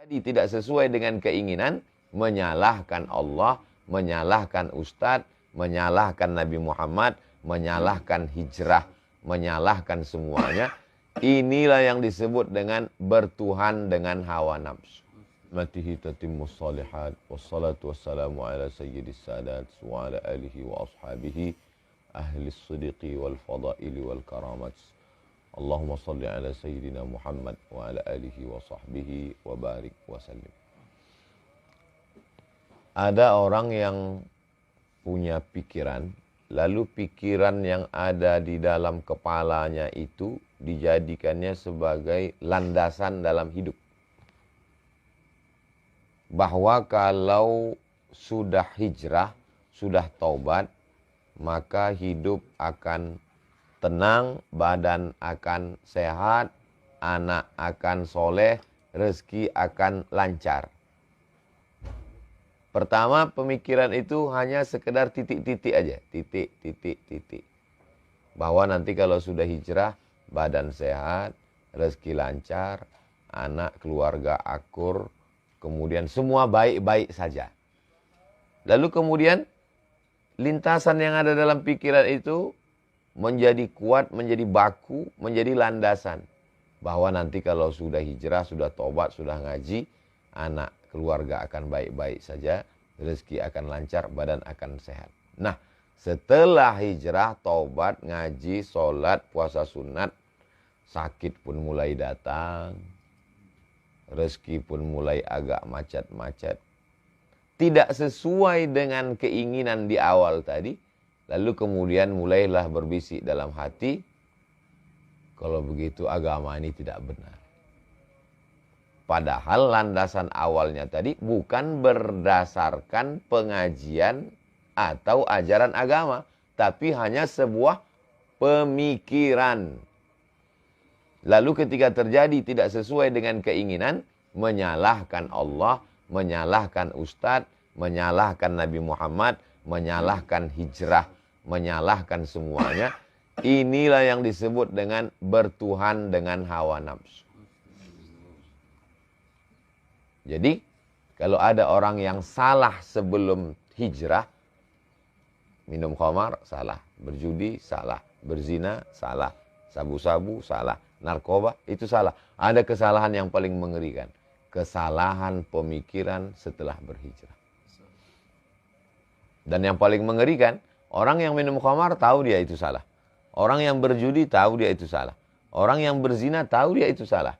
Jadi tidak sesuai dengan keinginan, menyalahkan Allah, menyalahkan Ustadz, menyalahkan Nabi Muhammad, menyalahkan hijrah, menyalahkan semuanya. Inilah yang disebut dengan bertuhan dengan hawa nafsu. Matihi tatimmus salihat, wassalatu wassalamu ala sayyidis sadat, wa ala alihi wa ashabihi, ahlis siddiqi wal fadaili wal karamat. Allahumma salli ala sayyidina Muhammad wa ala alihi wa sahbihi wa barik wa sallim. Ada orang yang punya pikiran, lalu pikiran yang ada di dalam kepalanya itu dijadikannya sebagai landasan dalam hidup. Bahwa kalau sudah hijrah, sudah taubat, maka hidup akan tenang, badan akan sehat, anak akan soleh, rezeki akan lancar. Pertama, pemikiran itu hanya sekedar titik-titik aja. Titik, titik, titik. Bahwa nanti kalau sudah hijrah, badan sehat, rezeki lancar, anak, keluarga akur, kemudian semua baik-baik saja. Lalu kemudian, lintasan yang ada dalam pikiran itu menjadi kuat, menjadi baku, menjadi landasan. Bahwa nanti kalau sudah hijrah, sudah tobat, sudah ngaji, anak keluarga akan baik-baik saja, rezeki akan lancar, badan akan sehat. Nah, setelah hijrah, tobat, ngaji, sholat, puasa sunat, sakit pun mulai datang, rezeki pun mulai agak macet-macet. Tidak sesuai dengan keinginan di awal tadi, lalu kemudian mulailah berbisik dalam hati, kalau begitu agama ini tidak benar. Padahal landasan awalnya tadi bukan berdasarkan pengajian atau ajaran agama, tapi hanya sebuah pemikiran. Lalu ketika terjadi tidak sesuai dengan keinginan, menyalahkan Allah, menyalahkan Ustadz, menyalahkan Nabi Muhammad, menyalahkan hijrah, menyalahkan semuanya. Inilah yang disebut dengan bertuhan dengan hawa nafsu. Jadi, kalau ada orang yang salah sebelum hijrah, minum khamar, salah. Berjudi, salah. Berzina, salah. Sabu-sabu, salah. Narkoba, itu salah. Ada kesalahan yang paling mengerikan. Kesalahan pemikiran setelah berhijrah. Dan yang paling mengerikan, orang yang minum khamar tahu dia itu salah. Orang yang berjudi tahu dia itu salah. Orang yang berzina tahu dia itu salah.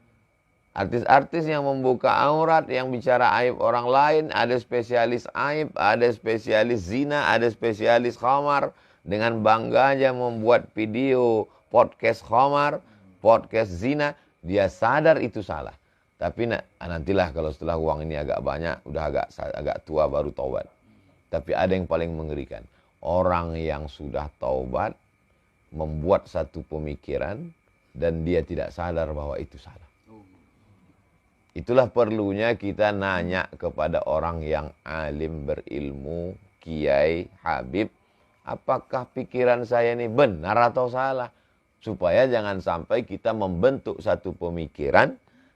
Artis-artis yang membuka aurat, yang bicara aib orang lain, ada spesialis aib, ada spesialis zina, ada spesialis khamar. Dengan bangganya membuat video podcast khamar, podcast zina, dia sadar itu salah. Tapi nantilah kalau setelah uang ini agak banyak, udah agak tua baru taubat. Tapi ada yang paling mengerikan. Orang yang sudah taubat membuat satu pemikiran dan dia tidak sadar bahwa itu salah. Itulah perlunya kita nanya kepada orang yang alim, berilmu, kiai, habib. Apakah pikiran saya ini benar atau salah? Supaya jangan sampai kita membentuk satu pemikiran,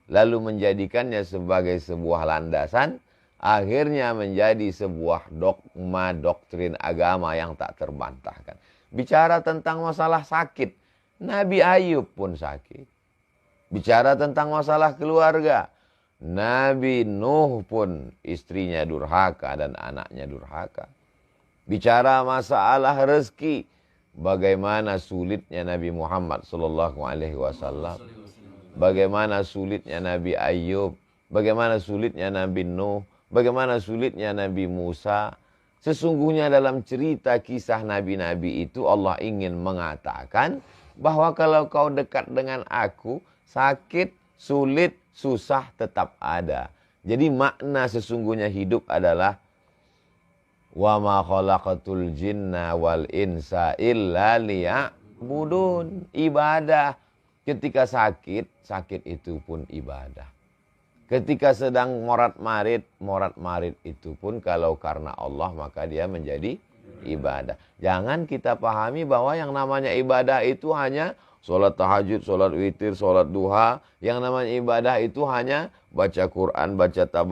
lalu menjadikannya sebagai sebuah landasan, akhirnya menjadi sebuah dogma, doktrin agama yang tak terbantahkan. Bicara tentang masalah sakit, Nabi Ayub pun sakit. Bicara tentang masalah keluarga, Nabi Nuh pun istrinya durhaka dan anaknya durhaka. Bicara masalah rezeki, bagaimana sulitnya Nabi Muhammad SAW, bagaimana sulitnya Nabi Ayub, bagaimana sulitnya Nabi Nuh, bagaimana sulitnya Nabi Musa. Sesungguhnya dalam cerita kisah nabi-nabi itu Allah ingin mengatakan bahwa kalau kau dekat dengan aku, sakit, sulit, susah tetap ada. Jadi makna sesungguhnya hidup adalah wa ma khalaqatul jinna wal insa illa liya'budun. Ibadah. Ketika sakit, sakit itu pun ibadah. Ketika sedang morat-marit itu pun kalau karena Allah maka dia menjadi ibadah. Jangan kita pahami bahwa yang namanya ibadah itu hanya sholat tahajud, sholat witir, sholat duha. Yang namanya ibadah itu hanya baca Quran, baca tabarak.